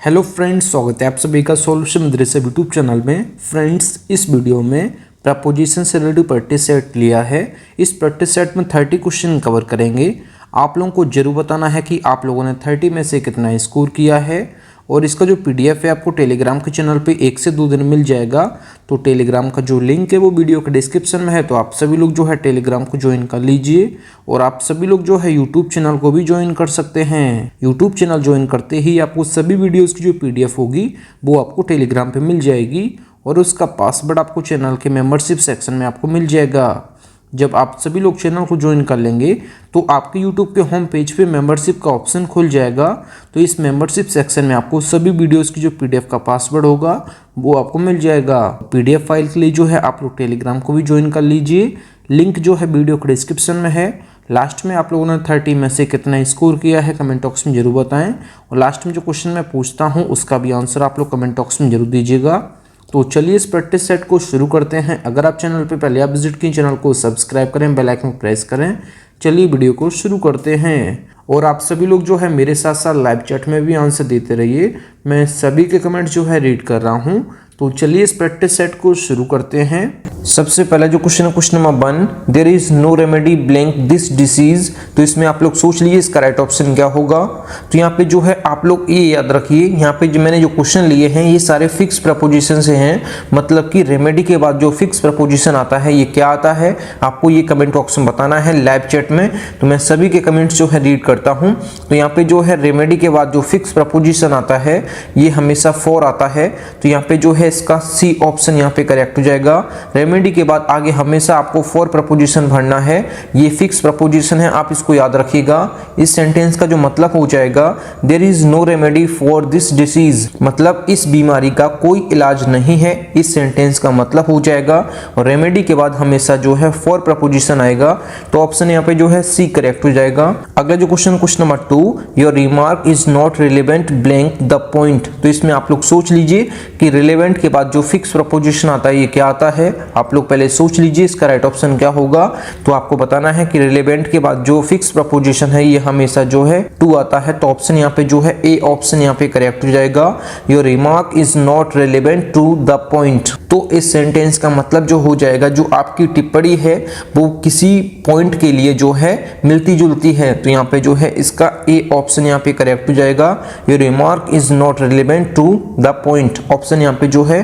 Hello friends, स्वागत है आप सभी का सॉल्यूशन मदरसा यूट्यूब चैनल में। फ्रेंड्स, इस वीडियो में प्रपोजिशन से रिलेटेड प्रैक्टिस सेट लिया है। इस प्रैक्टिस सेट में 30 क्वेश्चन कवर करेंगे। आप लोगों को जरूर बताना है कि आप लोगों ने 30 में से कितना स्कोर किया है। और इसका जो पीडीएफ है आपको टेलीग्राम के चैनल पे 1 से 2 दिन मिल जाएगा। तो टेलीग्राम का जो लिंक है वो वीडियो के डिस्क्रिप्शन में है, तो आप सभी लोग जो है टेलीग्राम को ज्वाइन कर लीजिए। और आप सभी लोग जो है यूट्यूब चैनल को भी ज्वाइन कर सकते हैं। यूट्यूब चैनल ज्वाइन करते ही आपको सभी वीडियोज़ की जो पीडीएफ होगी वो आपको टेलीग्राम पर मिल जाएगी। और उसका पासवर्ड आपको चैनल के मेंबरशिप सेक्शन में आपको मिल जाएगा। जब आप सभी लोग चैनल को ज्वाइन कर लेंगे तो आपके YouTube के होम पेज पे मेंबरशिप का ऑप्शन खुल जाएगा। तो इस मेंबरशिप सेक्शन में आपको सभी वीडियोस की जो पीडीएफ का पासवर्ड होगा वो आपको मिल जाएगा। पीडीएफ फाइल के लिए जो है आप लोग टेलीग्राम को भी ज्वाइन कर लीजिए। लिंक जो है वीडियो के डिस्क्रिप्शन में है। लास्ट में आप लोगों ने 30 में से कितना स्कोर किया है कमेंट बॉक्स में जरूर बताएं। और लास्ट में जो क्वेश्चन मैं पूछता हूँ उसका भी आंसर आप लोग कमेंट बॉक्स में जरूर दीजिएगा। तो चलिए इस प्रैक्टिस सेट को शुरू करते हैं। अगर आप चैनल पे पहले आप विजिट किए, चैनल को सब्सक्राइब करें, बेल आइकन प्रेस करें। चलिए वीडियो को शुरू करते हैं। और आप सभी लोग जो है मेरे साथ साथ लाइव चैट में भी आंसर देते रहिए। मैं सभी के कमेंट जो है रीड कर रहा हूँ। तो चलिए इस प्रैक्टिस सेट को शुरू करते हैं। सबसे पहला जो क्वेश्चन है question number 1, there is no remedy blank this disease. तो इसमें आप लोग सोच लीजिए इसका राइट ऑप्शन क्या होगा। तो यहाँ पे जो है आप लोग ये याद रखिए, यहाँ पे जो मैंने जो क्वेश्चन लिए हैं ये सारे फिक्स प्रपोजिशन से हैं। मतलब कि रेमेडी के बाद जो फिक्स प्रपोजिशन आता है ये क्या आता है, आपको ये कमेंट बॉक्स में बताना है लाइव चैट में। तो मैं सभी के कमेंट्स जो है रीड करता हूँ। तो यहाँ पे जो है रेमेडी के बाद जो फिक्स प्रपोजिशन आता है ये हमेशा फॉर आता है। तो यहाँ पे जो है इसका सी ऑप्शन यहाँ पे करेक्ट हो जाएगा। रेमेडी के बाद आगे हमेशा आपको फॉर प्रपोजिशन भरना है। ये फिक्स प्रपोजिशन है, आप इसको याद रखिएगा। इस सेंटेंस का जो मतलब हो जाएगा there is no remedy for this disease, मतलब इस बीमारी का कोई इलाज नहीं है, इस सेंटेंस का मतलब हो जाएगा। और रेमेडी के बाद हमेशा जो है फॉर प्रपोजिशन आएगा। तो ऑप्शन यहाँ पे जो है सी करेक्ट हो जाएगा। अगला जो question number 2, your remark is not relevant blank the point. तो इसमें आप लोग सोच लीजिए कि रिलेवेंट के बाद जो फिक्स प्रपोजिशन आता है ये क्या आता है। आप लोग पहले सोच लीजिए इसका राइट ऑप्शन क्या होगा। तो आपको बताना है कि रिलेवेंट के बाद जो फिक्स प्रपोजिशन है ये हमेशा जो है टू आता है। तो ऑप्शन यहाँ पे जो है ए ऑप्शन यहाँ पे करेक्ट हो जाएगा। Your remark is not relevant to the point. तो इस सेंटेंस का मतलब जो हो जाएगा, जो आपकी टिप्पणी है वो किसी पॉइंट के लिए जो है मिलती जुलती है। तो यहाँ पे जो है इसका ए ऑप्शन यहाँ पे करेक्ट हो जाएगा। Your remark is not relevant to the point, option यहाँ पे जो है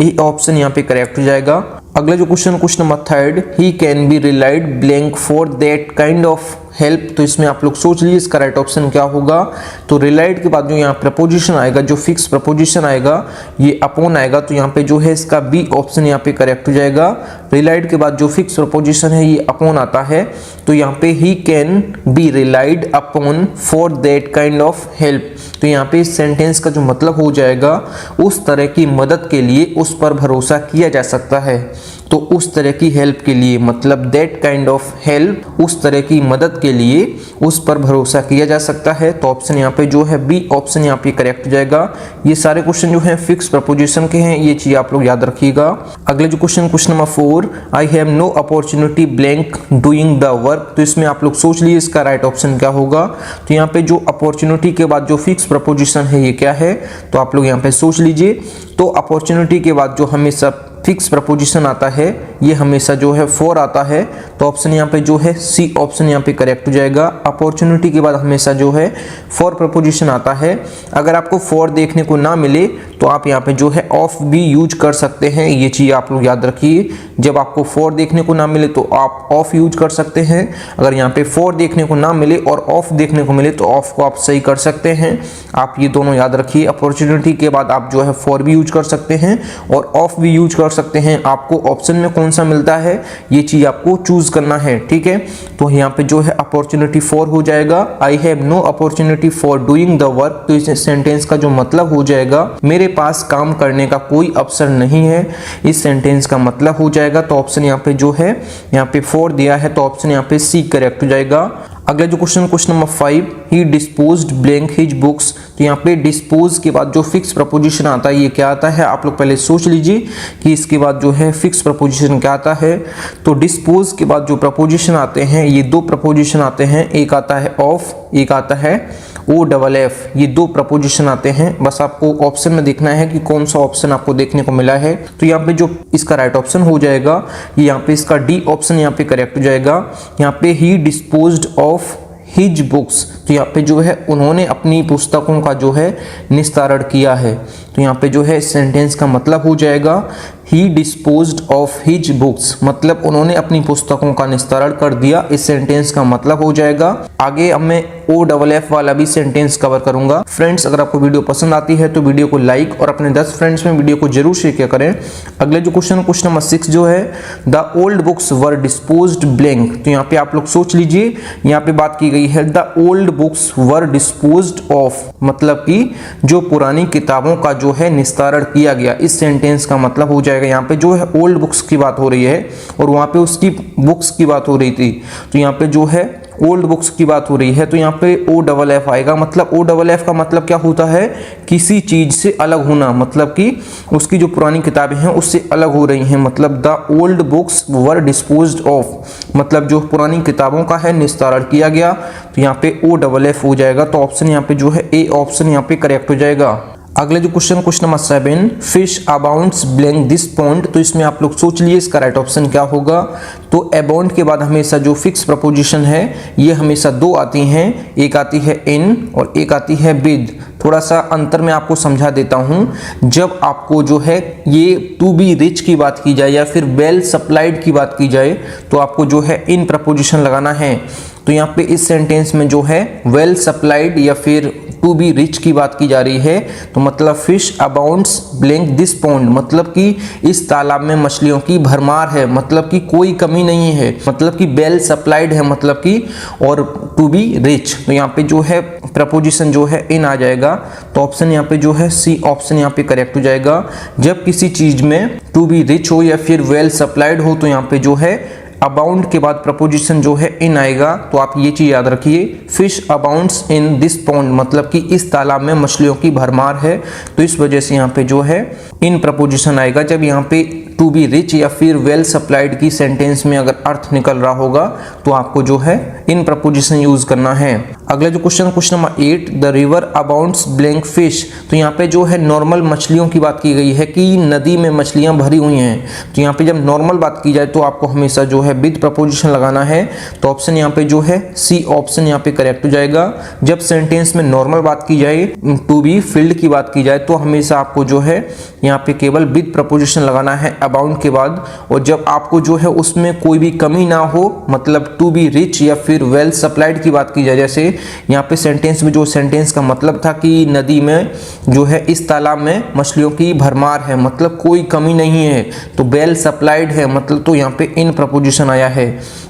ए ऑप्शन यहाँ पे करेक्ट हो जाएगा। अगला जो question number 3, he can be relied blank for that kind of help. तो इसमें आप लोग सोच लीजिए इसका राइट ऑप्शन क्या होगा। तो रिलाइड के बाद जो यहाँ प्रपोजिशन आएगा, जो फिक्स प्रपोजिशन आएगा ये अपॉन आएगा। तो यहाँ पे जो है इसका बी ऑप्शन यहाँ पे करेक्ट हो जाएगा। रिलाइड के बाद जो फिक्स प्रपोजिशन है ये अपॉन आता है। तो यहाँ पे he can be relied upon for that kind of help. तो यहाँ पे इस सेंटेंस का जो मतलब हो जाएगा उस तरह की मदद के लिए उस पर भरोसा किया जा सकता है। तो उस तरह की हेल्प के लिए, मतलब दैट काइंड ऑफ हेल्प, उस तरह की मदद के लिए उस पर भरोसा किया जा सकता है। तो ऑप्शन यहाँ पे जो है बी ऑप्शन यहाँ पे करेक्ट हो जाएगा। ये सारे क्वेश्चन जो है फिक्स प्रपोजिशन के हैं, ये चीज आप लोग याद रखिएगा। अगले जो question number 4, I have no opportunity blank doing the work. तो इसमें आप लोग सोच लीजिए इसका राइट ऑप्शन क्या होगा। तो यहाँ पे जो अपॉर्चुनिटी के बाद जो फिक्स प्रपोजिशन है ये क्या है। तो आप लोग यहाँ पे सोच लीजिए। तो अपॉर्चुनिटी के बाद जो हमेशा फिक्स प्रपोजिशन आता है ये हमेशा जो है फॉर आता है। तो ऑप्शन यहाँ पे जो है सी ऑप्शन यहाँ पे करेक्ट हो जाएगा। अपॉर्चुनिटी के बाद हमेशा जो है फॉर प्रपोजिशन आता है। अगर आपको फॉर देखने को ना मिले तो आप यहाँ पे जो है ऑफ भी यूज कर सकते हैं। ये चीज आप लोग याद रखिए, जब आपको फॉर देखने को ना मिले तो आप ऑफ यूज कर सकते हैं। अगर यहाँ पे फॉर देखने को ना मिले और ऑफ देखने को मिले तो ऑफ को आप सही कर सकते हैं। आप ये दोनों याद रखिए। अपॉर्चुनिटी के बाद आप जो है फॉर भी यूज कर सकते हैं और ऑफ भी यूज कर सकते हैं। आपको ऑप्शन में कौन सा मिलता है ये चीज आपको चूज करना है, ठीक है। तो यहाँ पे जो है अपॉर्चुनिटी फॉर हो जाएगा। I have no opportunity for doing the work. तो इस सेंटेंस का जो मतलब हो जाएगा मेरे पास काम करने का कोई अवसर नहीं है, इस सेंटेंस का मतलब हो जाएगा। तो ऑप्शन यहाँ पे जो है यहाँ पे फॉर दिया है। तो ऑप्शन यहाँ पे सी करेक्ट हो जाएगा। अगला जो क्वेश्चन नंबर 5, ही डिस्पोज्ड ब्लैंक हिज बुक्स। तो यहाँ पे डिस्पोज के बाद जो फिक्स प्रपोजिशन आता है ये क्या आता है। आप लोग पहले सोच लीजिए कि इसके बाद जो है फिक्स प्रपोजिशन क्या आता है। तो डिस्पोज के बाद जो प्रपोजिशन आते हैं ये दो प्रपोजिशन आते हैं, एक आता है ऑफ, एक आता है OFF, ये दो प्रपोजिशन आते हैं। बस आपको ऑप्शन में देखना है कि कौन सा ऑप्शन आपको देखने को मिला है। तो यहाँ पे जो इसका राइट ऑप्शन हो जाएगा, ये यहाँ पे इसका डी ऑप्शन यहाँ पे करेक्ट हो जाएगा। यहाँ पे ही डिस्पोज्ड ऑफ हिज बुक्स, तो यहाँ पे जो है उन्होंने अपनी पुस्तकों का जो है निस्तारण किया है। तो यहाँ पे जो है सेंटेंस का मतलब हो जाएगा ही डिस्पोज्ड ऑफ हिज बुक्स, मतलब उन्होंने अपनी पुस्तकों का निस्तारण कर दिया। इस सेंटेंस का मतलब हो जाएगा। आगे अब मैं OFF वाला भी सेंटेंस कवर करूंगा। फ्रेंड्स, अगर आपको वीडियो पसंद आती है तो वीडियो को लाइक और अपने 10 फ्रेंड्स में वीडियो को जरूर शेयर किया करें। अगले जो क्वेश्चन नंबर 6 जो है, the old books were disposed blank. तो यहाँ पे आप लोग सोच लीजिए, यहाँ पे बात की गई है the old books were disposed of, मतलब कि जो पुरानी किताबों का जो है निस्तारण किया गया। इस सेंटेंस का मतलब हो जाएगा, यहाँ पे जो है ओल्ड बुक्स की बात हो रही है और वहां पे उसकी बुक्स की बात हो रही थी। तो यहाँ पे जो है ओल्ड बुक्स की बात हो रही है, तो यहाँ पे OFF आएगा। मतलब OFF का मतलब क्या होता है, किसी चीज से अलग होना, मतलब कि उसकी जो पुरानी किताबें हैं उससे अलग हो रही हैं। मतलब the old books were disposed of, मतलब जो पुरानी किताबों का है निस्तारण किया गया। तो यहाँ पे OFF हो जाएगा। तो ऑप्शन यहाँ पे जो है ए ऑप्शन यहाँ पे करेक्ट हो जाएगा। अगले जो question number 7, fish abounds blank this pond. तो इसमें आप लोग सोच लिए इसका राइट ऑप्शन क्या होगा। तो अबाउंड के बाद हमेशा जो फिक्स प्रपोजिशन है ये हमेशा दो आती हैं, एक आती है इन और एक आती है विद। थोड़ा सा अंतर मैं आपको समझा देता हूं। जब आपको जो है ये टू बी रिच की बात की जाए या फिर वेल सप्लाइड की बात की जाए तो आपको जो है इन प्रपोजिशन लगाना है। तो यहाँ पे इस सेंटेंस में जो है वेल सप्लाइड या फिर टू बी रिच की बात की जा रही है। तो मतलब fish abounds blank this pond, मतलब कि इस तालाब में मछलियों की भरमार है, मतलब कि कोई कमी नहीं है, मतलब कि वेल सप्लाइड है, मतलब कि और टू बी रिच। तो यहाँ पे जो है प्रपोजिशन जो है इन आ जाएगा। तो ऑप्शन यहाँ पे जो है सी ऑप्शन यहाँ पे करेक्ट हो जाएगा। जब किसी चीज में टू बी रिच हो या फिर वेल सप्लाइड हो तो यहाँ पे जो है अबाउंड के बाद प्रपोजिशन जो है इन आएगा। तो आप ये चीज याद रखिए, fish abounds in this pond, मतलब कि इस तालाब में मछलियों की भरमार है। तो इस वजह से यहाँ पे जो है इन प्रपोजिशन आएगा। जब यहाँ पे टू बी रिच या फिर वेल सप्लाइड की सेंटेंस में अगर अर्थ निकल रहा होगा तो आपको जो है इन प्रपोजिशन यूज करना है। अगला जो question number 8, the river abounds blank fish. तो यहाँ पे जो है नॉर्मल मछलियों की बात की गई है कि नदी में मछलियां भरी हुई हैं। तो यहाँ पे जब नॉर्मल बात की जाए तो आपको हमेशा जो है विद प्रपोजिशन लगाना है। तो ऑप्शन यहाँ पे जो है सी ऑप्शन यहाँ पे करेक्ट हो जाएगा। जब सेंटेंस में नॉर्मल बात की जाए, टू बी फील्ड की बात की जाए तो हमेशा आपको जो है यहाँ पे केवल विद प्रपोजिशन लगाना है अबाउंड के बाद। और जब आपको जो है उसमें कोई भी कमी ना हो, मतलब टू बी रिच या फिर वेल सप्लाइड की बात की जाए, जैसे यहाँ पे सेंटेंस में जो सेंटेंस का मतलब था कि नदी में जो है इस तालाब में मछलियों की भरमार है, मतलब कोई कमी नहीं है, तो वेल सप्लाइड है, मतलब तो यहाँ पे इन प्रपोजिशन आया है।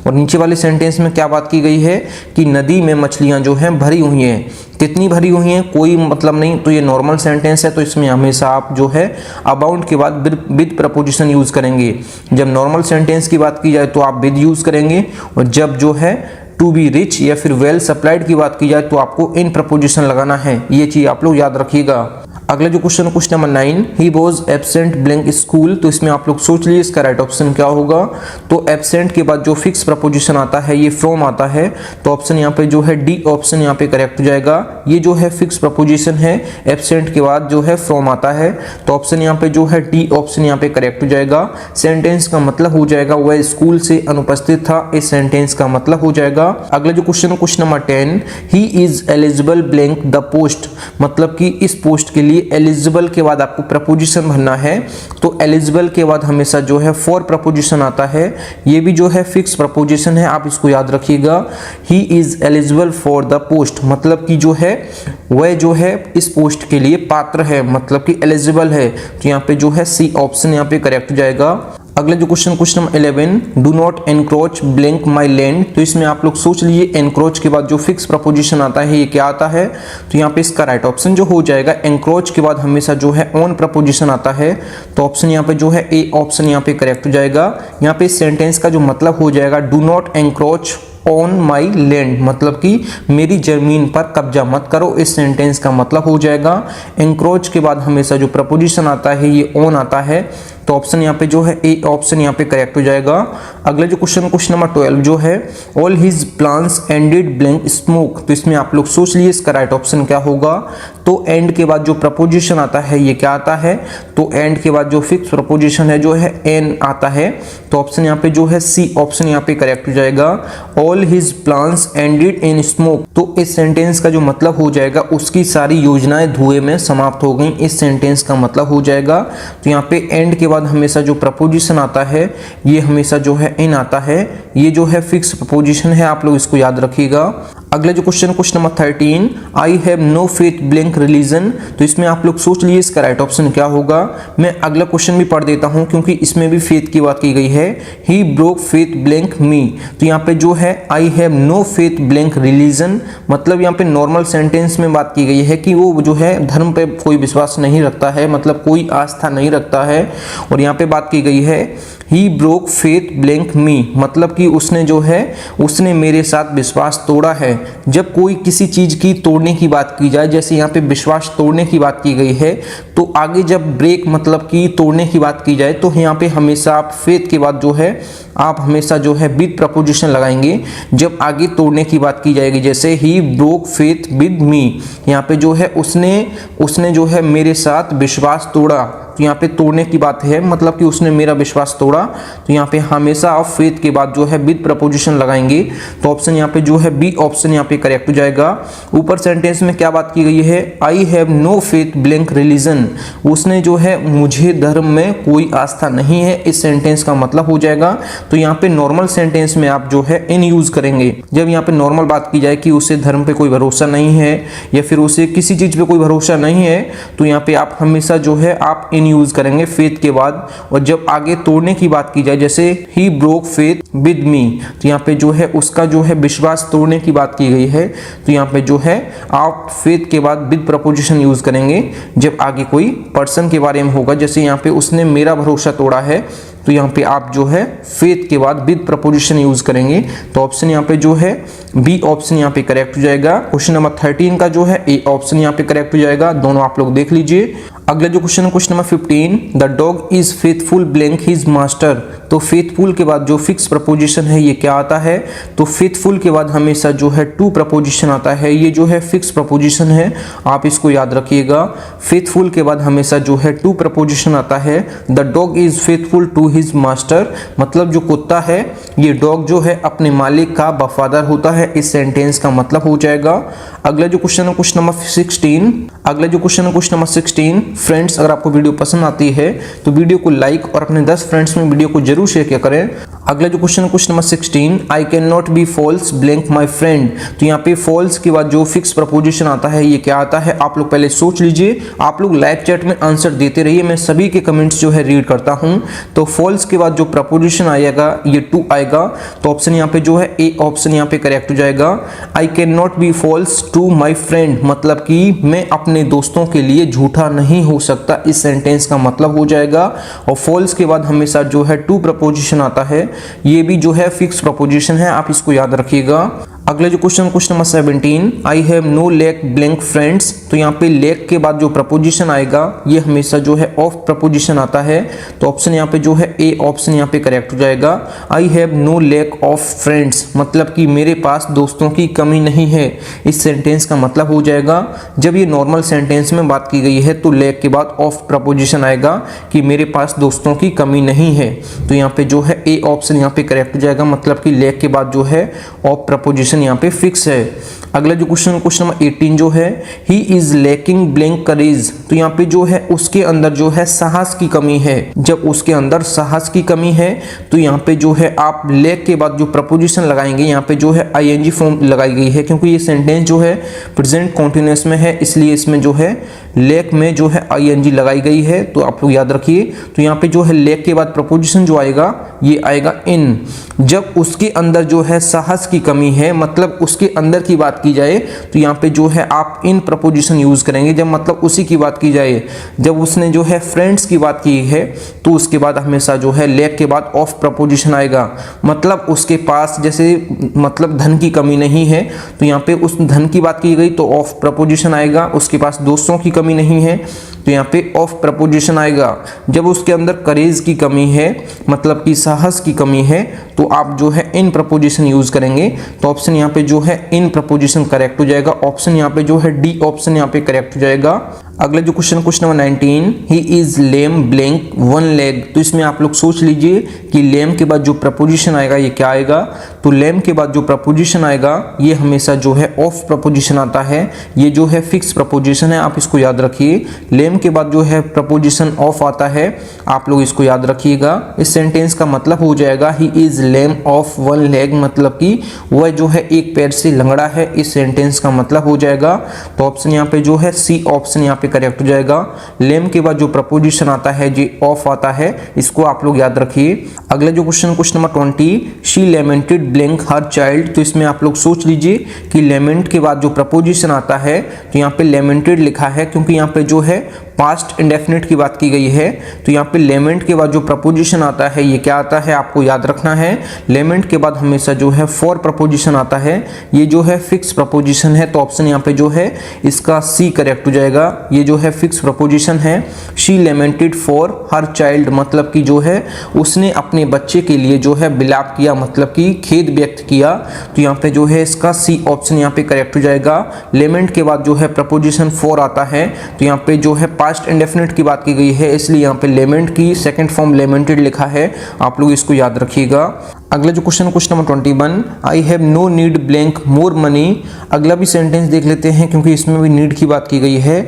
और नीचे वाले सेंटेंस में क्या बात की गई है कि नदी में मछलियां जो हैं भरी हुई हैं। कितनी भरी हुई हैं कोई मतलब नहीं, तो ये नॉर्मल सेंटेंस है। तो इसमें हमेशा आप जो है अबाउंड के बाद विद प्रपोजिशन यूज करेंगे। जब नॉर्मल सेंटेंस की बात की जाए तो आप विद यूज करेंगे, और जब जो है टू बी रिच या फिर वेल सप्लाइड की बात की जाए तो आपको इन प्रपोजिशन लगाना है। ये चीज आप लोग याद रखिएगा। अगला जो question number 9, he was absent blank school. तो इसमें आप लोग सोच लीजिए इसका राइट ऑप्शन क्या होगा। तो एब्सेंट के बाद जो फिक्स प्रपोजिशन आता है ये फ्रॉम आता है। तो ऑप्शन यहाँ पे जो है डी ऑप्शन यहाँ पे करेक्ट हो जाएगा। ये जो है फिक्स प्रपोजिशन है, एब्सेंट के बाद जो है फ्रॉम आता है। तो ऑप्शन यहाँ पे जो है डी ऑप्शन यहाँ पे करेक्ट हो जाएगा। सेंटेंस का मतलब हो जाएगा वह स्कूल से अनुपस्थित था, इस सेंटेंस का मतलब हो जाएगा। अगला जो question number 10, he is eligible blank the post, मतलब कि इस पोस्ट के लिए एलिजिबल के बाद आपको प्रपोजिशन भरना है। तो एलिजिबल के बाद हमेशा जो है फॉर प्रपोजिशन आता है। ये भी जो है फिक्स प्रपोजिशन है, आप इसको याद रखिएगा। He is eligible for the post, मतलब कि जो है वह जो है इस पोस्ट के लिए पात्र है, मतलब कि एलिजिबल है। तो यहाँ पे जो है सी ऑप्शन यहाँ पे करेक्ट हो जाएगा। अगला जो question number 11, do not encroach blank my land. तो इसमें आप लोग सोच लीजिए एनक्रोच के बाद जो फिक्स प्रपोजिशन आता है ये क्या आता है। तो यहाँ पे इसका राइट ऑप्शन जो हो जाएगा, एनक्रोच के बाद हमेशा जो है ऑन प्रपोजिशन आता है। तो ऑप्शन यहाँ पे जो है ए ऑप्शन यहाँ पे करेक्ट हो जाएगा। यहाँ पे इस सेंटेंस का जो मतलब हो जाएगा, do not encroach on my land, मतलब कि मेरी जमीन पर कब्जा मत करो। इस सेंटेंस का मतलब हो जाएगा एंक्रोच के बाद हमेशा जो प्रपोजिशन आता है ये ऑन आता है, तो ऑप्शन यहाँ पे जो है ए ऑप्शन यहाँ पे करेक्ट हो जाएगा। अगला जो क्वेश्चन नंबर 12 जो है all his plans ended blank smoke, तो इसमें आप लोग सोच लिए इसका राइट ऑप्शन क्या होगा। तो एंड के बाद जो प्रपोजिशन आता है ये क्या आता है, तो एंड के बाद जो फिक्स प्रपोजिशन है जो है एन आता है, तो ऑप्शन यहाँ पे जो है सी ऑप्शन यहाँ पे करेक्ट हो जाएगा। All his plans ended in smoke, तो इस सेंटेंस का जो मतलब हो जाएगा उसकी सारी योजनाएं धुएं में समाप्त हो गई, इस सेंटेंस का मतलब हो जाएगा। तो यहाँ पे एंड के बाद हमेशा जो प्रपोजिशन आता है ये हमेशा जो है इन आता है, ये जो है फिक्स प्रपोजिशन है, आप लोग इसको याद रखिएगा। अगला जो question number 13 I have no faith blank religion, तो इसमें आप लोग सोच लिए इसका राइट ऑप्शन क्या होगा। मैं अगला क्वेश्चन भी पढ़ देता हूं क्योंकि इसमें भी फेथ की बात की गई है। He broke faith blank me, तो यहाँ पे जो है I have no faith blank religion, मतलब यहाँ पे नॉर्मल सेंटेंस में बात की गई है कि वो जो है धर्म पे कोई विश्वास नहीं रखता है, मतलब कोई आस्था नहीं रखता है। और यहाँ पे बात की गई है ही ब्रोक फेथ ब्लैंक मी, मतलब कि उसने जो है उसने मेरे साथ विश्वास तोड़ा है। जब कोई किसी चीज की तोड़ने की बात की जाए, जैसे यहाँ पे विश्वास तोड़ने की बात की गई है, तो आगे जब ब्रेक मतलब कि तोड़ने की बात की जाए तो यहाँ पे हमेशा आप फेथ के बाद जो है आप हमेशा जो है विद प्रपोजिशन लगाएंगे जब आगे तोड़ने की बात की जाएगी। जैसे ही ब्रोक फेथ विद मी, यहाँ पे जो है उसने जो है मेरे साथ विश्वास तोड़ा, तो यहाँ पे तोड़ने की बात है, मतलब कि उसने मेरा विश्वास तोड़ा, तो यहाँ पे हमेशा आप फेथ के बाद जो है विद प्रपोजिशन लगाएंगे। तो ऑप्शन यहाँ पे जो है बी ऑप्शन यहाँ पे करेक्ट हो जाएगा। ऊपर सेंटेंस में क्या बात की गई है, I have no faith blank religion, उसने जो है मुझे धर्म में कोई आस्था नहीं है, इस सेंटेंस का मतलब हो जाएगा। तो यहाँ पे नॉर्मल सेंटेंस में आप जो है इन यूज करेंगे। जब यहाँ पे नॉर्मल बात की जाए कि उसे धर्म पे कोई भरोसा नहीं है या फिर उसे किसी चीज पे कोई भरोसा नहीं है, तो यहाँ पे आप हमेशा जो है आप इन यूज करेंगे फेथ के बाद। और जब आगे तोड़ने की बात की जाए, जैसे ही ब्रोक फेथ विद मी, तो यहाँ पे जो है उसका जो है विश्वास तोड़ने की बात की गई है, तो यहाँ पे जो है आप फेथ के बाद विद प्रपोजिशन यूज करेंगे जब आगे कोई पर्सन के बारे में होगा। जैसे यहाँ पे उसने मेरा भरोसा तोड़ा है, तो यहाँ पे आप जो है फेथ के बाद विद प्रपोजिशन यूज करेंगे। तो ऑप्शन यहाँ पे जो है बी ऑप्शन यहाँ पे करेक्ट हो जाएगा। क्वेश्चन नंबर 13 का जो है ए ऑप्शन यहाँ पे करेक्ट हो जाएगा। दोनों आप लोग देख लीजिए। अगला जो question number 15, the dog is faithful blank his master, तो फेथफुल के बाद जो फिक्स प्रपोजिशन है ये क्या आता है, तो फेथफुल के बाद हमेशा जो है टू प्रपोजिशन आता है, ये जो है फिक्स प्रपोजिशन है, आप इसको याद रखिएगा। फेथफुल के बाद हमेशा जो है टू प्रपोजिशन आता है। The dog is faithful to his master, मतलब जो कुत्ता है ये डॉग जो है अपने मालिक का वफादार होता है, इस सेंटेंस का मतलब हो जाएगा। अगला जो क्वेश्चन नंबर 16, अगला जो क्वेश्चन नंबर 16, फ्रेंड्स अगर आपको वीडियो पसंद आती है तो वीडियो को लाइक और अपने 10 फ्रेंड्स में वीडियो को जरूर शेयर किया करें। अगला जो question number 16, I can not be false blank my friend, तो यहाँ पे फॉल्स के बाद जो फिक्स प्रपोजिशन आता है ये क्या आता है, आप लोग पहले सोच लीजिए। आप लोग लाइव चैट में आंसर देते रहिए, मैं सभी के कमेंट्स जो है रीड करता हूँ। तो फॉल्स के बाद जो प्रपोजिशन आएगा ये टू आएगा, तो ऑप्शन यहाँ पे जो है ए ऑप्शन यहाँ पे करेक्ट हो जाएगा। I can not be false to my friend, मतलब कि मैं अपने दोस्तों के लिए झूठा नहीं हो सकता, इस सेंटेंस का मतलब हो जाएगा। और फॉल्स के बाद हमेशा जो है टू प्रपोजिशन आता है, ये भी जो है फिक्स प्रपोजिशन है, आप इसको याद रखिएगा। अगला जो question number 17, I have no lack blank friends, तो यहाँ पे लैक के बाद जो प्रपोजिशन आएगा ये हमेशा जो है ऑफ प्रपोजिशन आता है, तो ऑप्शन यहाँ पे जो है ए ऑप्शन यहाँ पे करेक्ट हो जाएगा। I have no lack of friends, मतलब कि मेरे पास दोस्तों की कमी नहीं है, इस सेंटेंस का मतलब हो जाएगा। जब ये नॉर्मल सेंटेंस में बात की गई है तो लैक के बाद ऑफ प्रपोजिशन आएगा कि मेरे पास दोस्तों की कमी नहीं है, तो यहाँ पे जो है ए ऑप्शन यहाँ पे करेक्ट हो जाएगा, मतलब कि लैक के बाद जो है ऑफ प्रपोजिशन यहाँ पे फिक्स है। अगला जो क्वेश्चन नंबर 18 जो है ही इज लैकिंग ब्लैंक करेज, तो यहाँ पे जो है उसके अंदर जो है साहस की कमी है। जब उसके अंदर साहस की कमी है तो यहाँ पे जो है आप लैक के बाद जो प्रपोजिशन लगाएंगे यहाँ पे जो है आईएनजी फॉर्म लगाई गई है, क्योंकि ये सेंटेंस जो है प्रेजेंट कॉन्टिन्यूअस में है, इसलिए इसमें जो है लेक में जो है आईएनजी लगाई गई है, तो आप लोग याद रखिए। तो यहाँ पे जो है लेक के बाद प्रपोजिशन जो आएगा ये आएगा इन। जब उसके अंदर जो है साहस की कमी है, मतलब उसके अंदर की बात की जाए, तो यहाँ पे जो है आप इन प्रपोजिशन यूज करेंगे। जब मतलब उसी की बात की जाए, जब उसने जो है फ्रेंड्स की बात की है, तो उसके बाद हमेशा जो है लेक के बाद ऑफ प्रपोजिशन आएगा। मतलब उसके पास जैसे मतलब धन की कमी नहीं है, तो यहाँ पे उस धन की बात की गई तो ऑफ प्रपोजिशन आएगा। उसके पास दोस्तों की कमी नहीं है, तो यहाँ पे ऑफ प्रपोजिशन आएगा। जब उसके अंदर करेज की कमी है, मतलब कि साहस की कमी है, तो आप जो है इन प्रपोजिशन यूज करेंगे। तो ऑप्शन यहाँ पे जो है इन प्रपोजिशन करेक्ट हो जाएगा। ऑप्शन यहाँ पे जो है डी ऑप्शन यहाँ पे करेक्ट हो जाएगा। अगला जो question number 19, he is lame blank one leg. तो इसमें आप लोग सोच लीजिए कि लेम के बाद जो प्रपोजिशन आएगा ये क्या आएगा। तो लेम के बाद जो प्रपोजिशन आएगा ये हमेशा जो है ऑफ प्रपोजिशन आता है। ये जो है फिक्स प्रपोजिशन है, आप इसको याद रखिए। लेम के बाद जो है प्रपोजिशन ऑफ आता है, आप लोग इसको याद रखिएगा। इस सेंटेंस का मतलब हो जाएगा he is lame of one leg, मतलब कि वह जो है एक पैर से लंगड़ा है। इस सेंटेंस का मतलब हो जाएगा। तो ऑप्शन यहाँ पे जो है सी ऑप्शन यहाँ पे करेक्ट हो जाएगा। लेम के बाद जो प्रपोजिशन आता है जी ऑफ आता है, इसको आप लोग याद रखिए। अगला जो question number 20, she lamented blank her child. तो इसमें आप लोग सोच लीजिए कि लेमेंट के बाद जो प्रपोजिशन आता है, तो यहाँ पे लेमेंटेड लिखा है क्योंकि यहाँ पे जो है पास्ट इंडेफिनिट की बात की गई है। तो यहाँ पे लेमेंट के बाद जो प्रपोजिशन आता है ये क्या आता है, आपको याद रखना है। लेमेंट के बाद हमेशा जो है फॉर प्रपोजिशन आता है, ये जो है फिक्स प्रपोजिशन है। तो ऑप्शन यहाँ पे जो है इसका सी करेक्ट हो जाएगा। ये जो है फिक्स प्रपोजिशन है। शी लेमेंटेड फॉर हर चाइल्ड, मतलब कि जो है उसने अपने बच्चे के लिए जो है बिलाप किया, मतलब कि खेद व्यक्त किया। तो यहाँ पे जो है इसका सी ऑप्शन यहाँ पे करेक्ट हो जाएगा। लेमेंट के बाद जो है प्रपोजिशन फॉर आता है, तो यहाँ पे जो है पास्ट इंडेफिनिट की बात की गई है, इसलिए यहाँ पे लेमेंट की सेकंड फॉर्म लेमेंटेड लिखा है। आप लोग इसको याद रखिएगा। अगला जो question number 21, I have no need blank more money. अगला भी सेंटेंस देख लेते हैं क्योंकि इसमें भी नीड की बात की गई है।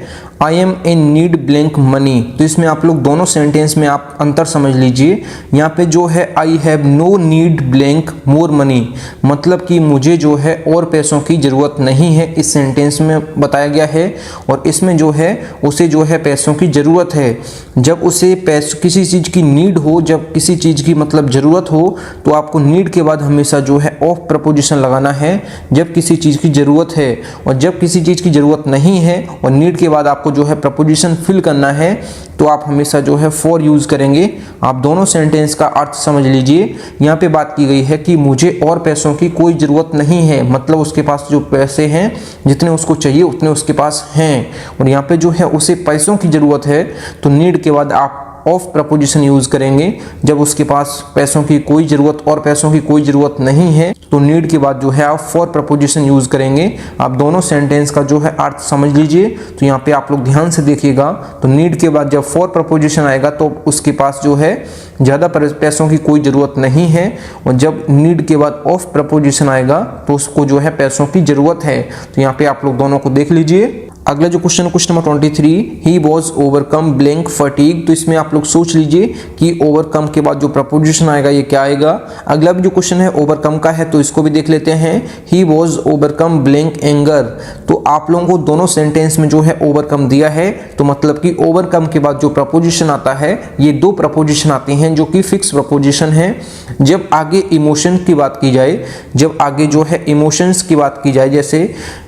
I am in need blank money. तो इसमें आप लोग दोनों सेंटेंस में आप अंतर समझ लीजिए। यहाँ पे जो है I have no need blank more money, मतलब कि मुझे जो है और पैसों की ज़रूरत नहीं है, इस सेंटेंस में बताया गया है। और इसमें जो है उसे जो है पैसों की ज़रूरत है। जब उसे किसी चीज़ की नीड हो, जब किसी चीज़ की मतलब ज़रूरत हो, तो आपको नीड के बाद हमेशा जो है ऑफ प्रपोजिशन लगाना है जब किसी चीज़ की ज़रूरत है। और जब किसी चीज़ की ज़रूरत नहीं है और नीड के बाद आपको जो है प्रपोजिशन फिल करना है, तो आप हमेशा जो है फॉर यूज करेंगे। आप दोनों सेंटेंस का अर्थ समझ लीजिए। यहाँ पे बात की गई है कि मुझे और पैसों की कोई ज़रूरत नहीं है, मतलब उसके पास जो पैसे हैं जितने उसको चाहिए उतने उसके पास हैं। और यहाँ पे जो है उसे पैसों की ज़रूरत है, तो नीड के बाद आप ऑफ प्रपोजिशन यूज करेंगे। जब उसके पास पैसों की कोई ज़रूरत और पैसों की कोई ज़रूरत नहीं है, तो नीड के बाद जो है आप फॉर प्रपोजिशन यूज करेंगे। आप दोनों सेंटेंस का जो है अर्थ समझ लीजिए। तो यहाँ पे आप लोग ध्यान से देखिएगा। तो नीड के बाद जब फॉर प्रपोजिशन आएगा तो उसके पास जो है ज़्यादा पैसों की कोई ज़रूरत नहीं है। और जब नीड के बाद ऑफ प्रपोजिशन आएगा तो उसको जो है पैसों की ज़रूरत है। तो यहाँ पे आप लोग दोनों को देख लीजिए। अगला जो question number 23, he was overcome blank fatigue. तो इसमें आप लोग सोच लीजिए कि ओवरकम के बाद जो प्रपोजिशन आएगा ये क्या आएगा। अगला भी जो क्वेश्चन है ओवरकम का है, तो इसको भी देख लेते हैं। He was overcome blank anger. तो आप लोगों को दोनों सेंटेंस में जो है ओवरकम दिया है, तो मतलब कि ओवरकम के बाद जो प्रपोजिशन आता है ये दो प्रपोजिशन आती हैं जो कि फिक्स प्रपोजिशन है। जब आगे इमोशन की बात की जाए, जब आगे जो है इमोशंस की बात की जाए, जैसे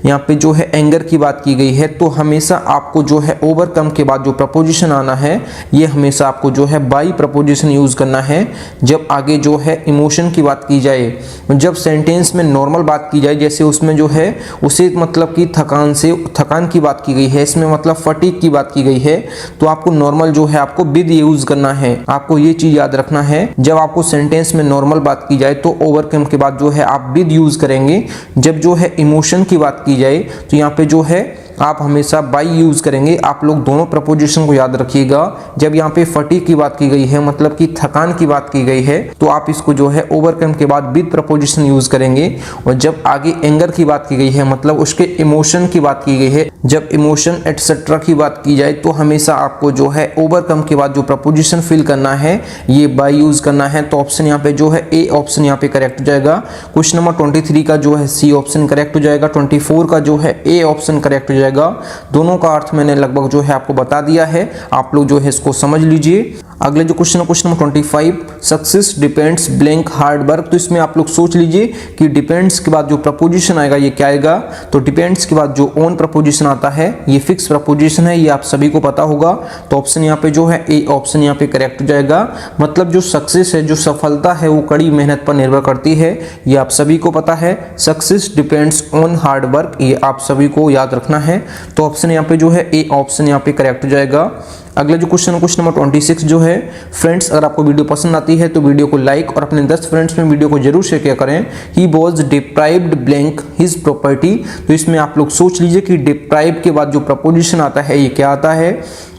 यहाँ पे जो है एंगर की बात की गई है, तो हमेशा आपको जो है ओवरकम के बाद जो प्रपोजिशन आना है ये हमेशा आपको जो है बाई प्रपोजिशन यूज करना है। जब आगे जो है इमोशन की बात की जाए, जब सेंटेंस में नॉर्मल बात की जाए, जैसे उसमें जो है उसे मतलब कि थकान की बात की गई है, इसमें मतलब फटीग की बात की गई है, तो आपको नॉर्मल जो है आपको विद यूज करना है। आपको ये चीज याद रखना है। जब आपको सेंटेंस में नॉर्मल बात की जाए तो ओवरकम के बाद जो है आप विद यूज करेंगे। जब जो है इमोशन की बात की जाए तो यहाँ पे जो है आप हमेशा बाई यूज करेंगे। आप लोग दोनों प्रपोजिशन को याद रखिएगा। जब यहाँ पे फटीग की बात की गई है, मतलब कि थकान की बात की गई है, तो आप इसको जो है ओवरकम के बाद विद प्रपोजिशन यूज करेंगे। और जब आगे एंगर की बात की गई है, मतलब उसके इमोशन की बात की गई है, जब इमोशन एटसेट्रा की बात की जाए, तो हमेशा आपको जो है ओवरकम के बाद जो प्रपोजिशन फिल करना है ये बाई यूज करना है। तो ऑप्शन यहाँ पे जो है ए ऑप्शन यहाँ पे करेक्ट हो जाएगा। क्वेश्चन नंबर 23 का जो है सी ऑप्शन करेक्ट हो जाएगा। 24 का जो है ए ऑप्शन करेक्ट हो जाएगा। जाएगा। दोनों का अर्थ मैंने लगभग जो है आपको बता दिया है, आप लोग जो है इसको समझ लीजिए। अगले जो क्वेश्चन है question number 25, success depends blank hard work. तो इसमें आप लोग सोच लीजिए कि डिपेंड्स के बाद जो प्रपोजिशन आएगा ये क्या आएगा। तो डिपेंड्स के बाद जो ऑन प्रपोजिशन आता है ये फिक्स प्रपोजिशन है, ये आप सभी को पता होगा। तो ऑप्शन यहाँ पे जो है ए ऑप्शन यहाँ पे करेक्ट हो जाएगा। मतलब जो सक्सेस है, जो सफलता है वो कड़ी मेहनत पर निर्भर करती है, ये आप सभी को पता है। Success depends on hard work, ये आप सभी को याद रखना है। तो ऑप्शन यहाँ पे जो है ए ऑप्शन यहाँ पे करेक्ट हो जाएगा। अगला जो क्वेश्चन है क्वेश्चन नंबर 26 जो है, फ्रेंड्स अगर आपको वीडियो पसंद आती है तो वीडियो को लाइक और अपने 10 फ्रेंड्स में वीडियो को जरूर शेयर किया करें। He was deprived blank his property. तो इसमें आप लोग सोच लीजिए कि डिप्राइव के बाद जो प्रपोजिशन आता है ये क्या आता है।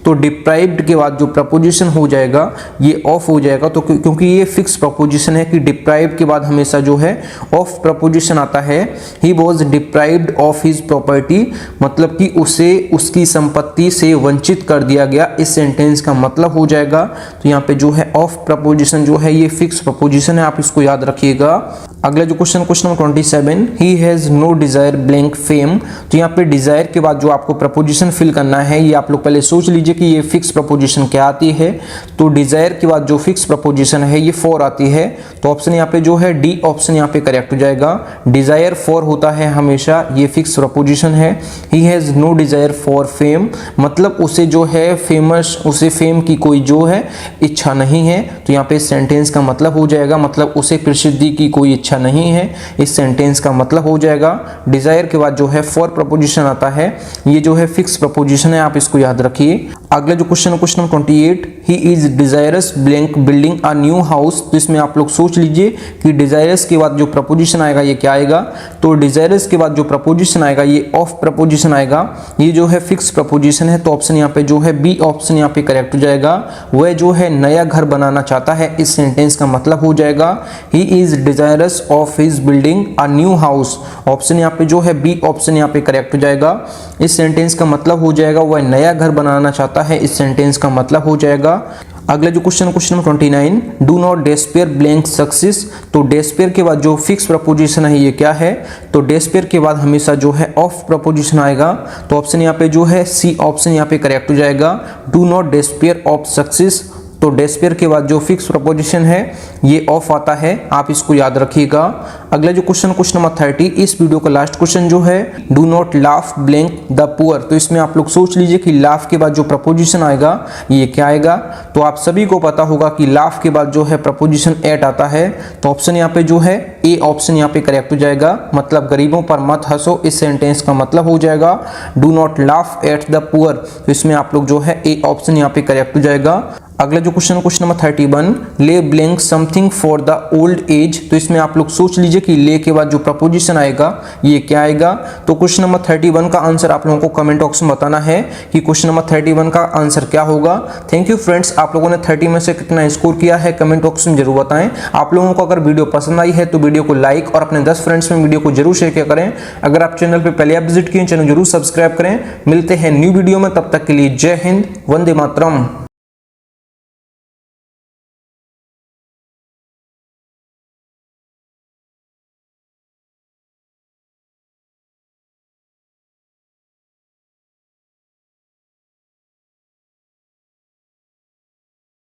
तो डिप्राइव्ड के बाद जो प्रपोजिशन हो जाएगा ये ऑफ हो जाएगा। तो क्योंकि ये फिक्स प्रपोजिशन है कि डिप्राइव के बाद हमेशा जो है ऑफ प्रपोजिशन आता है। He was deprived of his property, मतलब कि उसे उसकी संपत्ति से वंचित कर दिया गया, इस सेंटेंस का मतलब हो जाएगा। तो यहाँ पे जो है ऑफ प्रपोजिशन जो है ये फिक्स प्रपोजिशन है, आप इसको याद रखिएगा। अगला जो question number 27, he has no desire blank fame. तो यहाँ पे डिजायर के बाद जो आपको प्रपोजिशन फिल करना है ये आप लोग पहले सोच लीजिए कि ये फिक्स प्रपोजिशन क्या आती है। तो डिजायर के बाद जो फिक्स प्रपोजिशन है ये फॉर आती है। तो ऑप्शन यहाँ पे जो है डी ऑप्शन यहाँ पे करेक्ट हो जाएगा। डिजायर फॉर होता है हमेशा, ये फिक्स प्रपोजिशन है। He has no desire for fame, मतलब उसे जो है फेमस, उसे फेम की कोई जो है इच्छा नहीं है। तो यहाँ पे सेंटेंस का मतलब हो जाएगा, मतलब उसे प्रसिद्धि की कोई इच्छा नहीं है, इस सेंटेंस का मतलब हो जाएगा। डिजायर के बाद जो है फॉर प्रपोजिशन आता है, ये जो है फिक्स प्रपोजिशन है, आप इसको याद रखिए। अगला जो question number 28, he is desirous blank building a new house. तो इसमें आप लोग सोच लीजिए कि डिजायरस के बाद जो प्रपोजिशन आएगा ये क्या आएगा। तो डिजायरस के बाद जो प्रपोजिशन आएगा ये ऑफ प्रपोजिशन आएगा, ये जो है फिक्स प्रपोजिशन है। तो ऑप्शन यहाँ पे जो है बी ऑप्शन यहाँ पे करेक्ट हो जाएगा। वह जो है नया घर बनाना चाहता है, इस सेंटेंस का मतलब हो जाएगा he is desirous of his building a new house. Option यहाँ पे जो है बी ऑप्शन यहाँ पे करेक्ट हो जाएगा। इस सेंटेंस का मतलब हो जाएगा वह नया घर बनाना चाहता है, इस सेंटेंस का मतलब हो जाएगा। अगला जो question number 29, do not despair blank success. तो डेस्पेयर के बाद जो फिक्स प्रपोजिशन है ये क्या है। तो डेस्पेयर के बाद हमेशा जो है ऑफ प्रपोजिशन आएगा। तो ऑप्शन यहाँ पे जो है सी ऑप्शन यहाँ पे करेक्ट हो जाएगा। Do not despair of success. तो डेस्पेयर के बाद जो फिक्स प्रपोजिशन है ये ऑफ आता है, आप इसको याद रखिएगा। अगला जो क्वेश्चन नंबर 30, इस वीडियो का लास्ट क्वेश्चन जो है, do not laugh blank the poor. तो इसमें आप लोग सोच लीजिए कि लाफ के बाद जो प्रपोजिशन आएगा ये क्या आएगा। तो आप सभी को पता होगा कि लाफ के बाद जो है प्रपोजिशन एट आता है। तो ऑप्शन यहाँ पे जो है ए ऑप्शन यहाँ पे करेक्ट हो जाएगा। मतलब गरीबों पर मत हंसो, इस सेंटेंस का मतलब हो जाएगा do not laugh at the poor. तो इसमें आप लोग जो है ए ऑप्शन यहाँ पे करेक्ट हो जाएगा। अगला जो क्वेश्चन नंबर 31, ले blank something for the old age. तो इसमें आप लोग सोच लीजिए कि ले के बाद जो प्रपोजिशन आएगा ये क्या आएगा। तो क्वेश्चन नंबर 31 का आंसर आप लोगों को कमेंट बॉक्स में बताना है कि क्वेश्चन नंबर 31 का आंसर क्या होगा। थैंक यू फ्रेंड्स, आप लोगों ने 30 में से कितना स्कोर किया है कमेंट बॉक्स में जरूर बताएं। आप लोगों को अगर वीडियो पसंद आई है तो वीडियो को लाइक और अपने 10 फ्रेंड्स में वीडियो को जरूर शेयर किया करें। अगर आप चैनल पर पहले विजिट किए, चैनल जरूर सब्सक्राइब करें। मिलते हैं न्यू वीडियो में, तब तक के लिए जय हिंद, वंदे मातरम।